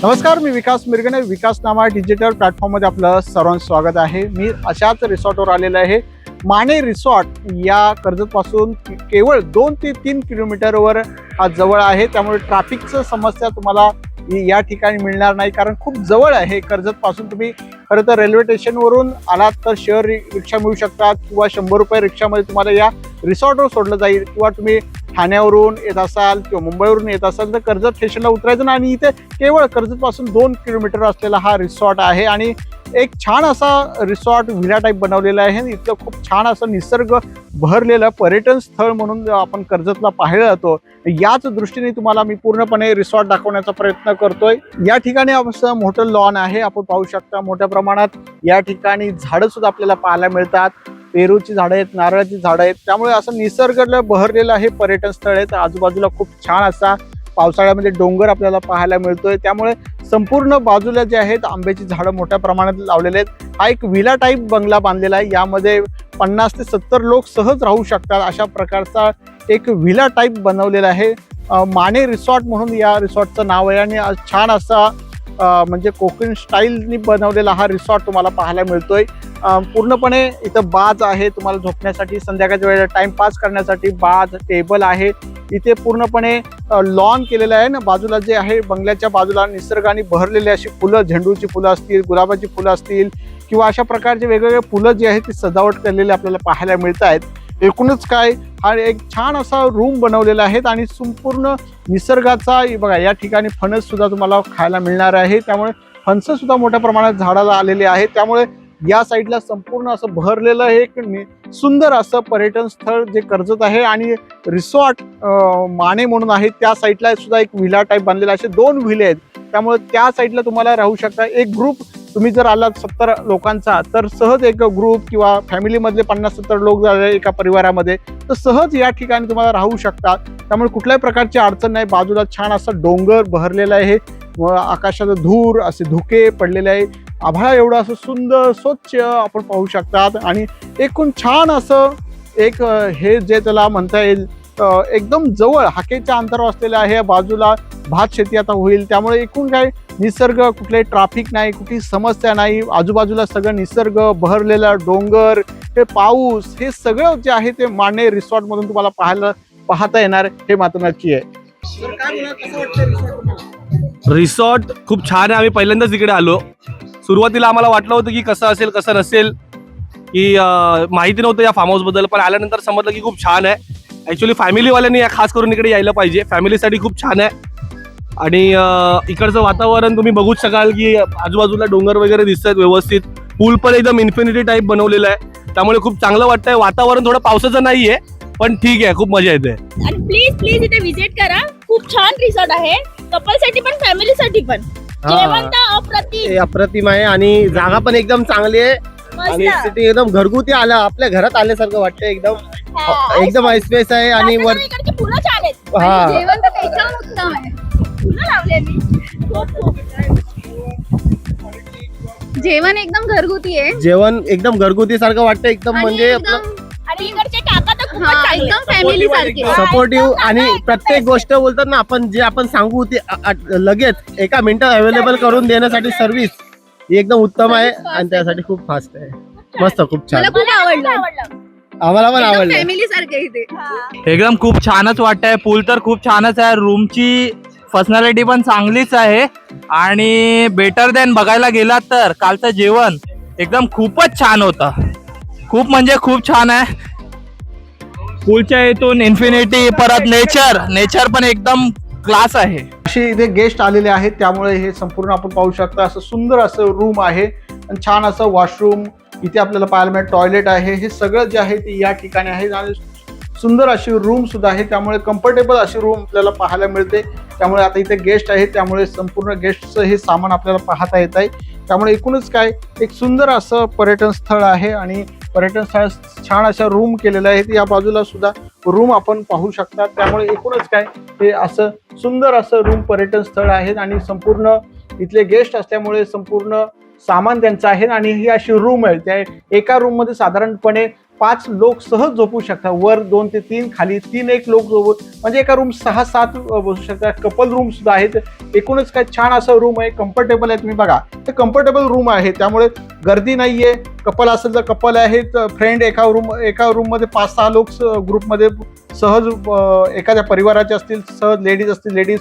नमस्कार, मी विकास मिरगणे. विकास नामा डिजिटल प्लॅटफॉर्ममध्ये आपलं सर्वांचं स्वागत आहे. मी अशाच रिसॉर्टवर आलेलो आहे. माने रिसॉर्ट या कर्जतपासून केवळ 2 ते 3 किलोमीटरवर हा जवळ आहे. त्यामुळे ट्रॅफिकचं समस्या तुम्हाला या ठिकाणी मिळणार नाही, कारण खूप जवळ आहे कर्जतपासून. तुम्ही खरं तर रेल्वे स्टेशनवरून आलात तर शेअर रिक्षा मिळू शकतात किंवा 100 रुपये रिक्षामध्ये तुम्हाला या रिसॉर्टवर सोडलं जाईल. किंवा तुम्ही ठाण्यावरून येत असाल किंवा मुंबईवरून येत असाल तर कर्जत स्टेशनला उतरायचं ना, आणि इथे केवळ कर्जतपासून 2 किलोमीटर असलेला हा रिसॉर्ट आहे. आणि एक छान असा रिसॉर्ट व्हिला टाईप बनवलेला आहे. इथलं खूप छान असं निसर्ग भरलेलं पर्यटन स्थळ म्हणून आपण कर्जतला पाहिलं जातो. याच दृष्टीने तुम्हाला मी पूर्णपणे रिसॉर्ट दाखवण्याचा प्रयत्न करतोय. या ठिकाणी असं मोठं लॉन आहे, आपण पाहू शकता. मोठ्या प्रमाणात या ठिकाणी झाडं सुद्धा आपल्याला पाहायला मिळतात. पेरूची झाडं आहेत, नारळाची झाडं आहेत. त्यामुळे असं निसर्गाला बहरलेलं हे पर्यटन स्थळ आहे. आजूबाजूला खूप छान असा पावसाळ्यामध्ये डोंगर आपल्याला पाहायला मिळतोय. त्यामुळे संपूर्ण बाजूला जे आहेत आंब्याची झाडं मोठ्या प्रमाणात लावलेले आहेत. हा एक विला टाईप बंगला बांधलेला आहे. यामध्ये 50 ते 70 लोक सहज राहू शकतात, अशा प्रकारचा एक विला टाईप बनवलेला आहे. माने रिसॉर्ट म्हणून या रिसॉर्टचं नाव आहे. आणि छान असा म्हणजे कोकण स्टाईलनी बनवलेला हा रिसॉर्ट तुम्हाला पाहायला मिळतोय. पूर्णपणे इथं बाज आहे, तुम्हाला झोपण्यासाठी संध्याकाळच्या वेळेला टाइमपास करण्यासाठी बाज टेबल आहे. इथे पूर्णपणे लॉन केलेलं आहे ना. बाजूला जे आहे बंगल्याच्या बाजूला निसर्गाने भरलेली अशी फुलं, झेंडूची फुलं असतील, गुलाबाची फुलं असतील किंवा अशा प्रकारचे वेगवेगळे फुलं जी आहेत ती सजावट केलेली आपल्याला पाहायला मिळत आहेत. एकूणच काय, हा एक छान असा रूम बनवलेला आहे. आणि संपूर्ण निसर्गाचा बघा, या ठिकाणी फणस सुद्धा तुम्हाला खायला मिळणार आहे. त्यामुळे फणस सुद्धा मोठ्या प्रमाणात झाडाला आलेले आहेत. त्यामुळे या साईडला संपूर्ण असं भरलेलं एक सुंदर असं पर्यटन स्थळ जे कर्जत आहे. आणि रिसॉर्ट माने म्हणून आहे, त्या साईडला सुद्धा एक व्हिला टाईप बांधलेला, असे 2 व्हिले आहेत. त्यामुळे त्या साईडला तुम्हाला राहू शकता. एक ग्रुप तुम्ही जर आलात 70 लोकांचा तर सहज एक ग्रुप किंवा फॅमिलीमधले 50-70 लोक झाले एका परिवारामध्ये तर सहज या ठिकाणी तुम्हाला राहू शकतात. त्यामुळे कुठल्याही प्रकारची अडचण नाही. बाजूला छान असं डोंगर भरलेला आहे. आकाशाचा धूर असे धुके पडलेले आहे. आभाळ एवढं असं सुंदर स्वच्छ आपण पाहू शकतात. आणि एकूण छान असं एक हे जे त्याला म्हणता येईल एकदम जवळ हाकेच्या अंतरावर असलेलं आहे. बाजूला भात शेती आता होईल. त्यामुळे एकूण काय निसर्ग, कुठले ट्रॅफिक नाही, कुठली समस्या नाही. आजूबाजूला सगळं निसर्ग भरलेला, डोंगर, हे पाऊस, हे सगळं जे आहे ते माने रिसॉर्ट मधून तुम्हाला पाहता येणार, हे मात्र नक्की आहे. रिसॉर्ट खूप छान आहे. आम्ही पहिल्यांदाच इकडे आलो. सुरुवातीला आम्हाला वाटलं होतं की कसं असेल कसं नसेल, की माहिती नव्हतं या फार्म हाऊस बद्दल. पण आल्यानंतर समजलं की खूप छान आहे. ॲक्च्युली फॅमिलीवाल्यांनी खास करून इकडे यायला पाहिजे. फॅमिलीसाठी खूप छान आहे. आणि इकडचं वातावरण तुम्ही बघूच शकाल की आजूबाजूला डोंगर वगैरे दिसतात व्यवस्थित. पूल पण एकदम इन्फिनिटी टाईप बनवलेलं आहे. त्यामुळे खूप चांगलं वाटतंय. वातावरण थोडं पावसाचं नाहीये पण ठीक आहे, खूप मजा येते. आणि प्लीज इथे विजिट करा. खूप छान रिसॉर्ट आहे, कपलसाठी पण फॅमिलीसाठी पण. जेवण तर अप्रतिम आहे आणि जागा पण एकदम चांगली आहे. आणि सिटी एकदम घरगुती आलं, आपल्या घरात आल्यासारखं वाटतं. एकदम स्पेस आहे. आणि वर फुलं छान आहेत. हा, जेवण तर एकदम उत्तम आहे. फुलं लावलेली, जेवण एकदम घरगुती आहे. जेवण एकदम घरगुती सारखं वाटतं. एकदम म्हणजे आणि इकडचे काका तर खूपच चांगले, एकदम फॅमिली सारखे सपोर्टिव्ह. आणि प्रत्येक गोष्ट बोलतात ना, आपण जे आपण सांगू ते लगेच एका मिनिटात अवेलेबल करून देण्यासाठी सर्व्हिस एकदम उत्तम आहे. आणि त्यासाठी खूप फास्ट आहे. मस्त, खूप छान. मला खूप आवडलं. आम्हाला पण आवडलं. फॅमिली सारखे इथे एकदम खूप छानच वाटतंय. पूल तर खूप छानच आहे. रूमची पर्सनॅलिटी पण चांगलीच आहे. आणि बेटर दॅन बघायला गेला तर कालचं जेवण एकदम खूपच छान होतं. खूप म्हणजे खूप छान आहे. पूलच्या इथून इन्फिनिटी, परत नेचर पण एकदम क्लास आहे. असे इथे गेस्ट आलेले आहेत. त्यामुळे हे संपूर्ण आपण पाहू शकता. असं सुंदर असं रूम आहे आणि छान असं वॉशरूम इथे आपल्याला पाहायला मिळेल. टॉयलेट आहे. हे सगळं जे आहे ते या ठिकाणी आहे. आणि सुंदर अशी रूम सुद्धा आहे. त्यामुळे कम्फर्टेबल अशी रूम आपल्याला पाहायला मिळते. त्यामुळे आता इथे गेस्ट आहेत, त्यामुळे संपूर्ण गेस्टचं हे सामान आपल्याला पाहता येत आहे. त्यामुळे एकूणच काय एक सुंदर असं पर्यटन स्थळ आहे. आणि पर्यटन स्थळ छान अशा रूम केलेल्या आहेत. या बाजूला सुद्धा रूम आपण पाहू शकता. त्यामुळे एकूणच काय हे असं सुंदर असं रूम पर्यटन स्थळ आहे. आणि संपूर्ण इथले गेस्ट असल्यामुळे संपूर्ण सामान त्यांचं आहे. आणि ही अशी रूम आहे. त्या एका रूम मध्ये साधारणपणे 5 लोक सहज झोपू शकतात. वर 2 ते 3, खाली 3-1 लोक झोपू, म्हणजे एका रूम 6-7 बसू शकतात. कपल रूम सुद्धा आहेत. एकूणच काय छान असं रूम आहे, कम्फर्टेबल आहे. तुम्ही बघा ते कम्फर्टेबल रूम आहे, त्यामुळे गर्दी नाहीये. कपल असेल तर कपल आहेत, फ्रेंड एका रूम मध्ये 5-6 लोक ग्रुपमध्ये सहज, एखाद्या परिवाराचे असतील सहज, लेडीज असतील लेडीज,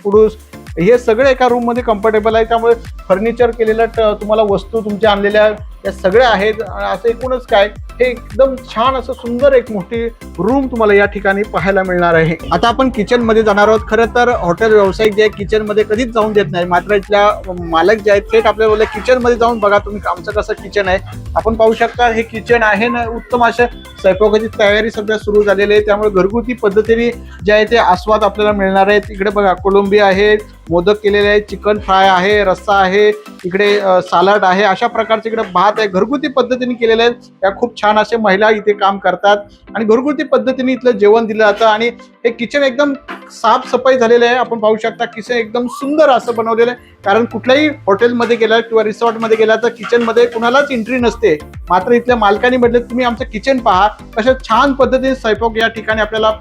पुरुष हे सगळे एका रूम मध्ये कम्फर्टेबल आहे. त्यामुळे फर्निचर केलेल्या तुम्हाला वस्तू तुमच्या आणलेल्या या सगळ्या आहेत. असं एकूणच काय हे एकदम छान असं सुंदर एक मोठी रूम तुम्हाला या ठिकाणी पाहायला मिळणार आहे. आता आपण किचन मध्ये जाणार आहोत. खरं तर हॉटेल व्यावसायिक जे किचन मध्ये कधीच जाऊन देत नाही, मात्र इथल्या मालक जे आहेत थेट आपल्याला बोलले किचन मध्ये जाऊन बघा तुम्ही आमचं कसं किचन आहे. आपण पाहू शकता हे किचन आहे ना, उत्तम अशा स्वयंपाकाची तयारी सध्या सुरू झालेली आहे. त्यामुळे घरगुती पद्धतीने जे आहे ते आस्वाद आपल्याला मिळणार आहेत. इकडे बघा कोलंबी आहे, मोदक केलेले आहे, चिकन फ्राय आहे, रस्सा आहे, इकडे सॅलड आहे, अशा प्रकारचे इकडे भात आहे. घरगुती पद्धतीने केलेले आहेत. त्या खूप छान असे महिला इथे काम करतात आणि घरगुती पद्धतीने इथलं जेवण दिलं जातं. आणि हे किचन एकदम साफसफाई झालेलं आहे. आपण पाहू शकता किचन एकदम सुंदर असं बनवलेलं आहे. कारण कुठल्याही हॉटेलमध्ये गेला किंवा रिसॉर्टमध्ये गेला तर किचनमध्ये कुणालाच एंट्री नसते, मात्र इथल्या मालकांनी म्हटलं तुम्ही आमचं किचन पहा, कशा छान पद्धतीने स्वयंपाक या ठिकाणी आपल्याला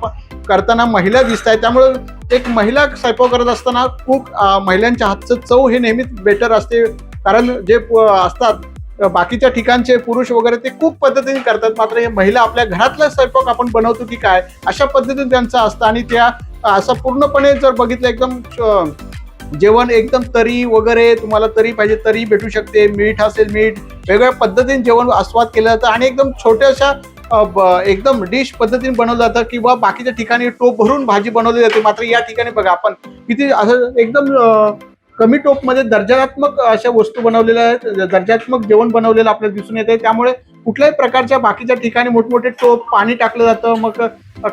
करताना महिला दिसत आहेत. त्यामुळे एक महिला स्वयंपाक करत असताना खूप महिलांच्या हातचं चव हे नेहमीच बेटर असते. कारण जे असतात बाकीच्या ठिकाणचे पुरुष वगैरे ते खूप पद्धतीने करतात, मात्र हे महिला आपल्या घरातला स्वयंपाक आपण बनवतो की काय अशा पद्धतीने त्यांचं असतं. आणि त्या असं पूर्णपणे जर बघितलं एकदम जेवण एकदम तरी वगैरे, तुम्हाला तरी पाहिजे तरी भेटू शकते, मीठ असेल मीठ, वेगवेगळ्या पद्धतीने जेवण आस्वाद केलं जातं. आणि एकदम छोट्याशा एकदम डिश पद्धतीने बनवलं जातं किंवा बाकीच्या ठिकाणी टोप भरून भाजी बनवली जाते. मात्र या ठिकाणी बघा आपण किती असं एकदम कमी टोपमध्ये दर्जात्मक अशा वस्तू बनवलेल्या आहेत, दर्जात्मक जेवण बनवलेलं आपल्याला दिसून येते. त्यामुळे कुठल्याही प्रकारच्या बाकीच्या ठिकाणी मोठमोठे टोप पाणी टाकलं जातं, मग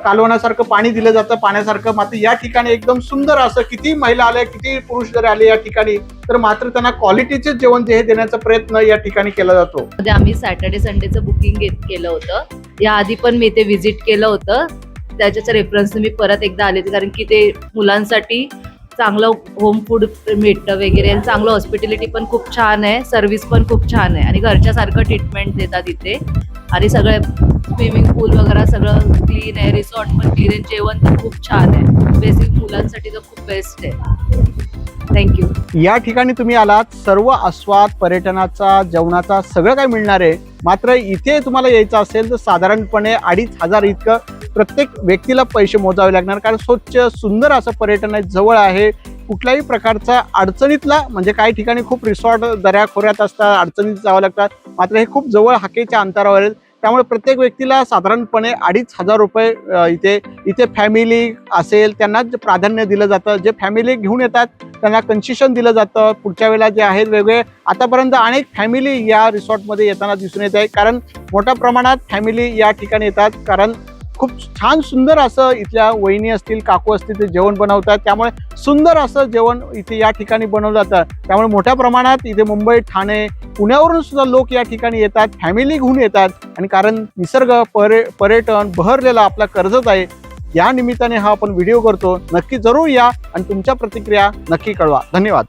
कालवणासारखं पाणी दिलं जातं पाण्यासारखं. मात्र या ठिकाणी एकदम सुंदर असं, किती महिला आल्या किती पुरुष जरी आले या ठिकाणी तर मात्र त्यांना क्वालिटीचे जेवण जे हे देण्याचा प्रयत्न या ठिकाणी केला जातो. आम्ही सॅटर्डे संडेचं बुकिंग केलं होतं. याआधी पण मी ते व्हिजिट केलं होतं, त्याच्याच रेफरन्सने मी परत एकदा आले, कारण की ते मुलांसाठी चांगलं होम फूड मिळतं वगैरे आणि चांगलं हॉस्पिटॅलिटी पण खूप छान आहे, सर्व्हिस पण खूप छान आहे आणि घरच्यासारखं ट्रीटमेंट देतात इथे. आणि सगळं स्विमिंग पूल वगैरे सगळं क्लीन आहे, रिसॉर्ट पण क्लीन आहे, जेवण पण खूप छान आहे. बेसिक मुलांसाठी तर खूप बेस्ट आहे. थँक्यू. या ठिकाणी तुम्ही आलात, सर्व आस्वाद पर्यटनाचा जेवणाचा सगळं काय मिळणार आहे. मात्र इथे तुम्हाला यायचं असेल तर साधारणपणे 2,500 इतकं प्रत्येक व्यक्तीला पैसे मोजावे लागणार. कारण स्वच्छ सुंदर असं पर्यटन आहे, जवळ आहे, कुठल्याही प्रकारचा अडचणीतला, म्हणजे काही ठिकाणी खूप रिसॉर्ट दऱ्याखोऱ्यात असतात, अडचणीत जावं लागतात, मात्र हे खूप जवळ हाकेच्या अंतरावर आहे. त्यामुळे प्रत्येक व्यक्तीला साधारणपणे 2,500 रुपये इथे फॅमिली असेल त्यांना प्राधान्य दिलं जातं. जे फॅमिली घेऊन येतात त्यांना कन्सेशन दिलं जातं. पुढच्या वेळेला जे आहेत वेगळे, आतापर्यंत अनेक फॅमिली या रिसॉर्टमध्ये येताना दिसून येत आहे, कारण मोठ्या प्रमाणात फॅमिली या ठिकाणी येतात. कारण खूप छान सुंदर असं इथल्या वहिनी असतील, काकू असतील, ते जेवण बनवतात. त्यामुळे सुंदर असं जेवण इथे या ठिकाणी बनवलं जातं. त्यामुळे मोठ्या प्रमाणात इथे मुंबई, ठाणे, पुण्यावरून सुद्धा लोक या ठिकाणी येतात, फॅमिली घेऊन येतात. आणि कारण निसर्ग पर्यटन बहरलेला आपला कर्जत आहे, या निमित्ताने हा आपण व्हिडिओ करतो. नक्की जरूर या आणि तुमच्या प्रतिक्रिया नक्की कळवा. धन्यवाद.